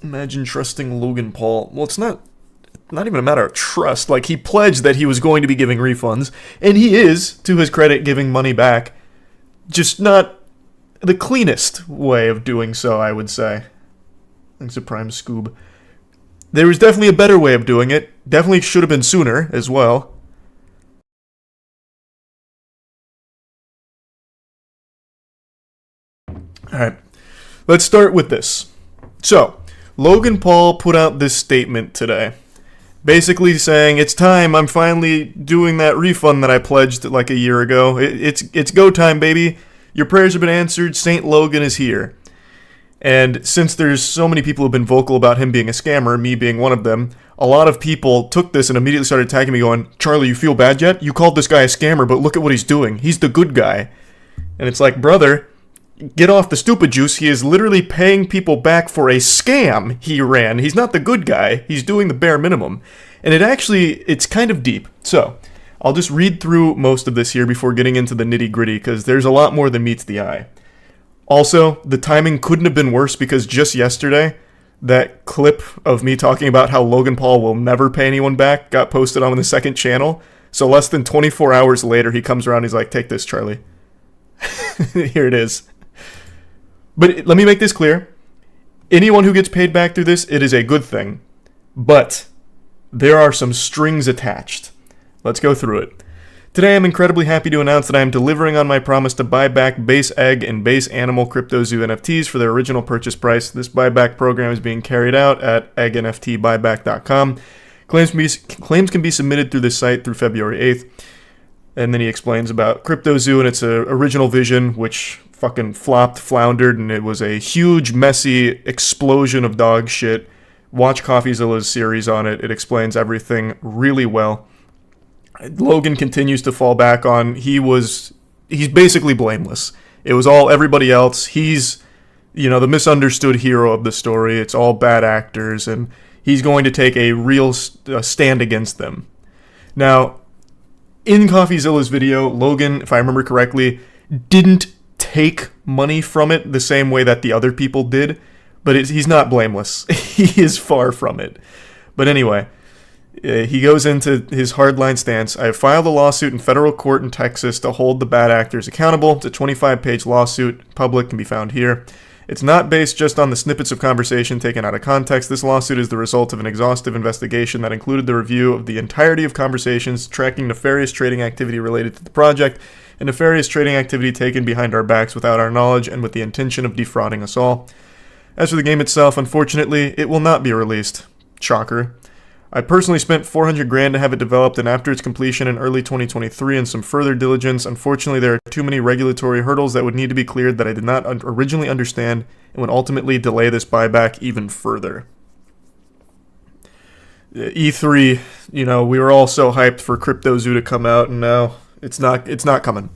Imagine trusting Logan Paul. Well, it's not even a matter of trust. Like, he pledged that he was going to be giving refunds, and he is, to his credit, giving money back. Just not the cleanest way of doing so, I would say. Thanks to Prime Scoob. There was definitely a better way of doing it. Definitely should have been sooner as well. Alright, let's start with this. So, Logan Paul put out this statement today, basically saying, it's time, I'm finally doing that refund that I pledged like a year ago. It's go time, baby. Your prayers have been answered, Saint Logan is here. And since there's so many people who have been vocal about him being a scammer, me being one of them, a lot of people took this and immediately started attacking me going, Charlie, you feel bad yet? You called this guy a scammer, but look at what he's doing. He's the good guy. And it's like, brother, get off the stupid juice. He is literally paying people back for a scam he ran. He's not the good guy. He's doing the bare minimum. And it's kind of deep. So, I'll just read through most of this here before getting into the nitty-gritty, because there's a lot more than meets the eye. Also, the timing couldn't have been worse, because just yesterday, that clip of me talking about how Logan Paul will never pay anyone back got posted on the second channel. So less than 24 hours later, he comes around and he's like, take this, Charlie. Here it is. But let me make this clear. Anyone who gets paid back through this, it is a good thing. But there are some strings attached. Let's go through it. Today I'm incredibly happy to announce that I am delivering on my promise to buy back base egg and base animal CryptoZoo NFTs for their original purchase price. This buyback program is being carried out at eggNFTbuyback.com. Claims can be submitted through this site through February 8th. And then he explains about CryptoZoo and its original vision, which fucking floundered, and it was a huge, messy explosion of dog shit. Watch CoffeeZilla's series on it. It explains everything really well. Logan continues to fall back on, he's basically blameless. It was all everybody else. He's, the misunderstood hero of the story. It's all bad actors, and he's going to take a real stand against them. Now, in CoffeeZilla's video, Logan, if I remember correctly, didn't take money from it the same way that the other people did, but he's not blameless. He is far from it. But anyway, he goes into his hardline stance. I have filed a lawsuit in federal court in Texas to hold the bad actors accountable. It's a 25-page lawsuit. Public can be found here. It's not based just on the snippets of conversation taken out of context. This lawsuit is the result of an exhaustive investigation that included the review of the entirety of conversations tracking nefarious trading activity related to the project and nefarious trading activity taken behind our backs without our knowledge and with the intention of defrauding us all. As for the game itself, unfortunately, it will not be released. Shocker. I personally spent $400,000 to have it developed, and after its completion in early 2023 and some further diligence, unfortunately there are too many regulatory hurdles that would need to be cleared that I did not originally understand and would ultimately delay this buyback even further. E3, we were all so hyped for CryptoZoo to come out, and now it's not coming.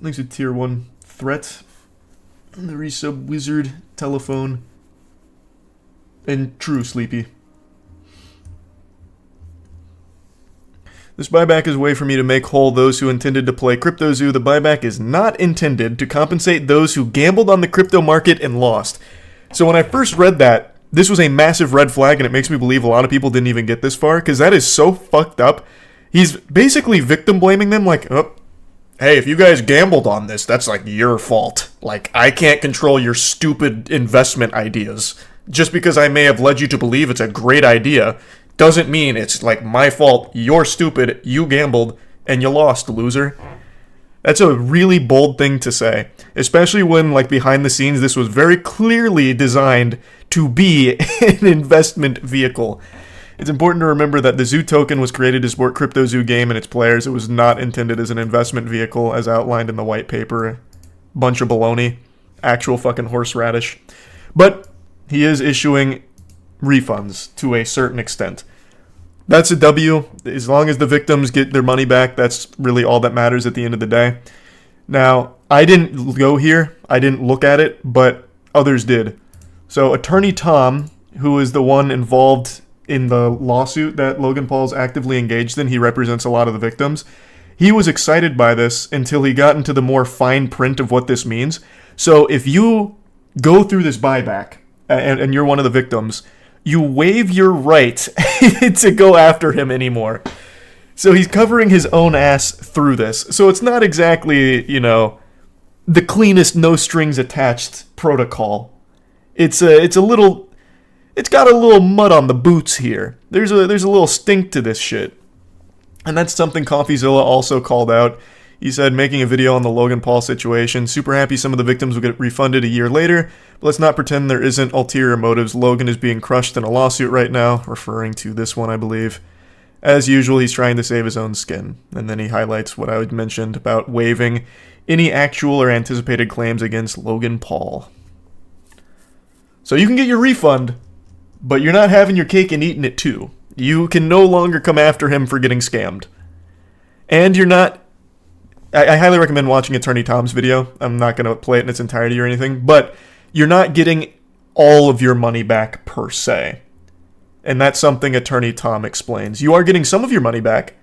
Thanks to Tier 1 Threat, the Resub Wizard, Telephone, and True Sleepy. This buyback is a way for me to make whole those who intended to play CryptoZoo. The buyback is not intended to compensate those who gambled on the crypto market and lost. So when I first read that, this was a massive red flag, and it makes me believe a lot of people didn't even get this far, because that is so fucked up. He's basically victim blaming them, like, oh, hey, if you guys gambled on this, that's like your fault. Like, I can't control your stupid investment ideas. Just because I may have led you to believe it's a great idea doesn't mean it's like my fault. You're stupid, you gambled, and you lost, loser. That's a really bold thing to say, especially when, like, behind the scenes, this was very clearly designed to be an investment vehicle. It's important to remember that the Zoo token was created to support CryptoZoo game and its players. It was not intended as an investment vehicle as outlined in the white paper. Bunch of baloney. Actual fucking horseradish. But he is issuing refunds to a certain extent. That's a W. As long as the victims get their money back, that's really all that matters at the end of the day. Now, I didn't go here. I didn't look at it, but others did. So Attorney Tom, who is the one involved in the lawsuit that Logan Paul's actively engaged in, he represents a lot of the victims. He was excited by this until he got into the more fine print of what this means. So if you go through this buyback and you're one of the victims, you waive your right to go after him anymore. So he's covering his own ass through this. So it's not exactly, the cleanest, no strings attached protocol. It's got a little mud on the boots here. There's a little stink to this shit. And that's something CoffeeZilla also called out. He said, making a video on the Logan Paul situation, super happy some of the victims will get refunded a year later, but let's not pretend there isn't ulterior motives. Logan is being crushed in a lawsuit right now, referring to this one, I believe. As usual, he's trying to save his own skin. And then he highlights what I mentioned about waiving any actual or anticipated claims against Logan Paul. So you can get your refund, but you're not having your cake and eating it too. You can no longer come after him for getting scammed. And you're not... I highly recommend watching Attorney Tom's video. I'm not going to play it in its entirety or anything, but you're not getting all of your money back per se. And that's something Attorney Tom explains. You are getting some of your money back.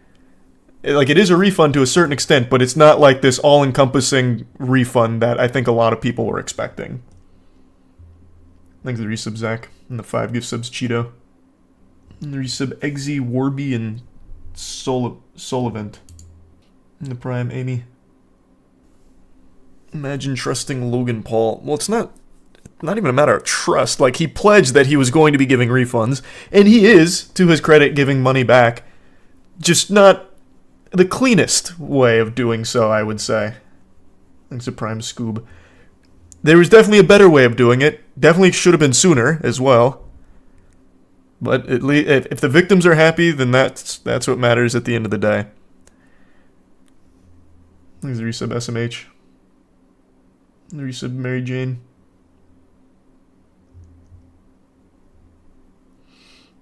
Like, it is a refund to a certain extent, but it's not like this all-encompassing refund that I think a lot of people were expecting. Thanks to the resub, Zach. And the 5 gift subs, Cheeto. And the resub, Eggsy, Warby, and Solivent. And the Prime, Amy. Imagine trusting Logan Paul. Well, it's not even a matter of trust. Like, he pledged that he was going to be giving refunds, and he is, to his credit, giving money back. Just not the cleanest way of doing so, I would say. Thanks to Prime Scoob. There was definitely a better way of doing it. Definitely should have been sooner as well. But at least if the victims are happy, then that's what matters at the end of the day. Thanks to resub SMH. The resub Mary Jane.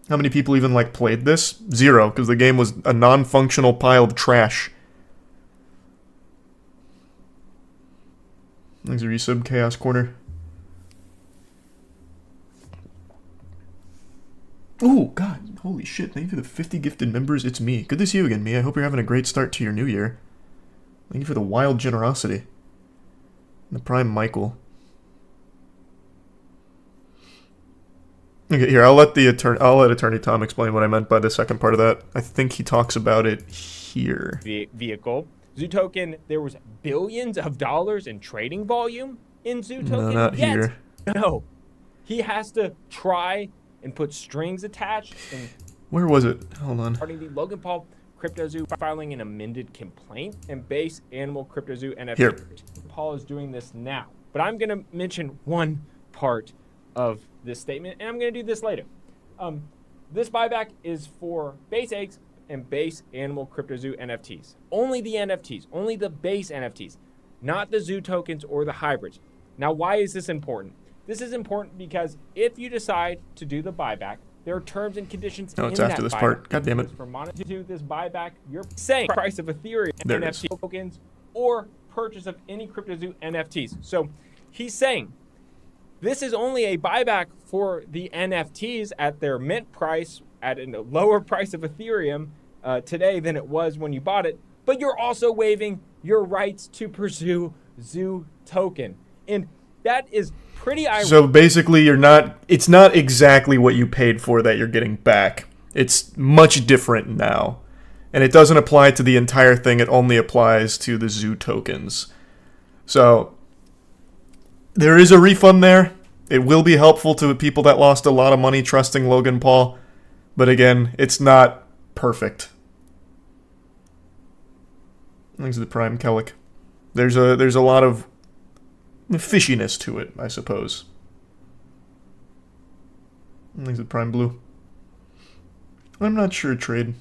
How many people even, played this? 0, because the game was a non-functional pile of trash. Thanks to resub Chaos Corner. Ooh, God, holy shit, thank you for the 50 gifted members. It's me. Good to see you again, me. I hope you're having a great start to your new year. Thank you for the wild generosity. And the Prime Michael. Okay, here, I'll let Attorney Tom explain what I meant by the second part of that. I think he talks about it here. Vehicle. Zoo Token, there was billions of dollars in trading volume in Zoo Token. No, not here. No. He has to try and put strings attached. And where was it? Hold on. Regarding the Logan Paul CryptoZoo filing an amended complaint and base animal CryptoZoo NFT. Here. Paul is doing this now. But I'm going to mention one part of this statement, and I'm going to do this later. This buyback is for base eggs and base animal CryptoZoo NFTs. Only the NFTs, only the base NFTs, not the Zoo tokens or the hybrids. Now, why is this important? This is important because if you decide to do the buyback, there are terms and conditions in that buyback. Part. God damn it. For monetizing this buyback, you're saying price of Ethereum NFT tokens or purchase of any CryptoZoo NFTs. So he's saying this is only a buyback for the NFTs at their mint price at a lower price of Ethereum today than it was when you bought it, but you're also waiving your rights to pursue Zoo token. And that is pretty ironic. So basically it's not exactly what you paid for that you're getting back. It's much different now. And it doesn't apply to the entire thing, it only applies to the Zoo tokens. So there is a refund there. It will be helpful to people that lost a lot of money trusting Logan Paul. But again, it's not perfect. Thanks to the Prime Kellic. There's a lot of fishiness to it, I suppose. Thanks to the Prime Blue. I'm not sure, trade.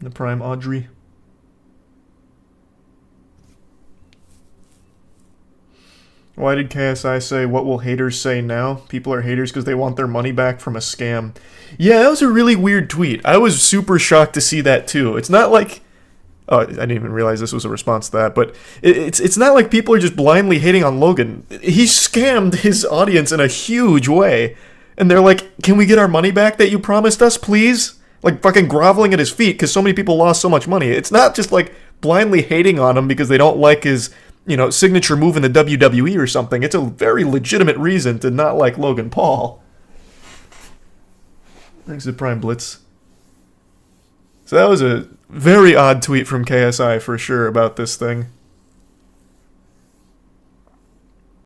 The Prime Audrey. Why did KSI say, what will haters say now? People are haters because they want their money back from a scam. Yeah, that was a really weird tweet. I was super shocked to see that too. It's not like... Oh, I didn't even realize this was a response to that, but it's not like people are just blindly hating on Logan. He scammed his audience in a huge way. And they're like, can we get our money back that you promised us, please? Like fucking groveling at his feet because so many people lost so much money. It's not just like blindly hating on him because they don't like his signature move in the WWE or something. It's a very legitimate reason to not like Logan Paul. Thanks to Prime Blitz. So that was a very odd tweet from KSI for sure about this thing.